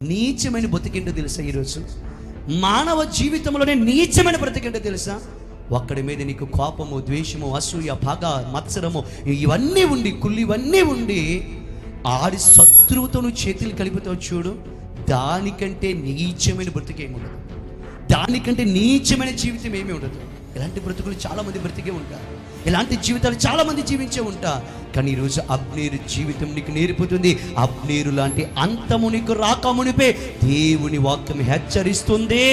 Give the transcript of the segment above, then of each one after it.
నీచమైన బతికేంటో తెలుసా? ఈరోజు మానవ జీవితంలోనే నీచమైన బ్రతికేంటో తెలుసా? ఒక్కడి మీద నీకు కోపము, ద్వేషము, అసూయ, పగ, మత్సరము ఇవన్నీ ఉండి, కుళ్ళు ఇవన్నీ ఉండి ఆడి శత్రువుతో నువ్వు చేతులు కలిపితో చూడు, దానికంటే నీచమైన బ్రతికేముండదు, దానికంటే నీచమైన జీవితం ఏమీ ఉండదు. ఇలాంటి బ్రతుకులు చాలామంది బ్రతికే ఉంటారు, ఇలాంటి జీవితాలు చాలామంది జీవించే ఉంటారు. కానీ ఈరోజు అబ్నేరు జీవితం నీకు నేర్పుతుంది. అబ్నేరు లాంటి అంతము నీకు రాకమునిపే దేవుని వాక్యం హెచ్చరిస్తుంది.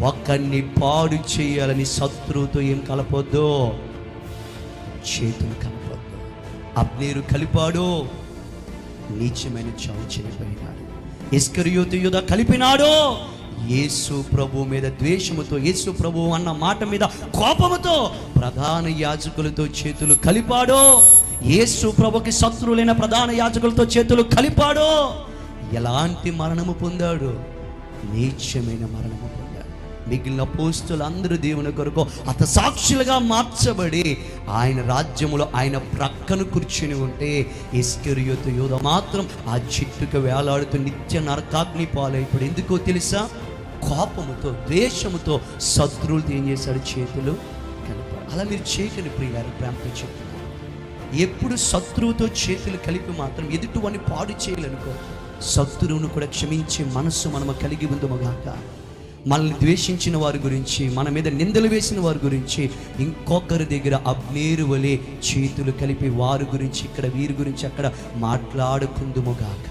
ఒకరిని పాడు చేయాలని శత్రువుతో ఏం కలపొద్దు, చేతులు కలపొద్దు. అబ్నేరు కలిపాడు, నీచమైన చావు చనిపోయినాడు. ఇస్కరియోతు యూదా కలిపినాడు, యేసు ప్రభు మీద ద్వేషముతో, యేసు ప్రభు అన్న మాట మీద కోపముతో ప్రధాన యాజకులతో చేతులు కలిపాడు. యేసు ప్రభుకి శత్రువులైన ప్రధాన యాజకులతో చేతులు కలిపాడు. ఎలాంటి మరణము పొందాడు? నీచమైన మరణము పొందాడు. మిగిలిన అపోస్తలులు అందరూ దేవుని కొరకు హతసాక్షులుగా మార్చబడి ఆయన రాజ్యములో ఆయన ప్రక్కన కూర్చుని ఉంటే, ఇస్కరియోతు యూదా మాత్రం ఆ చెట్టుకు వేలాడుతూ నిత్య నరకాగ్ని పాలైపోయాడు. ఎందుకో తెలుసా? కోపముతో, ద్వేషముతో శత్రువులతో ఏం చేశాడు? చేతులు కలిపాడు. అలా మీరు చేయకండి ప్రియులారా, ప్రేమతో చెప్తున్నాను. ఎప్పుడు శత్రువుతో చేతులు కలిపి మాత్రం ఎదుటివాడిని పాడు చేయాలనుకో. శత్రువును కూడా క్షమించే మనస్సు మనము కలిగి ఉందముగాక. మనల్ని ద్వేషించిన వారి గురించి, మన మీద నిందలు వేసిన వారి గురించి ఇంకొకరి దగ్గర అబ్నేరు వలె చేతులు కలిపి వారి గురించి ఇక్కడ, వీరి గురించి అక్కడ మాట్లాడుకుందుముగాక.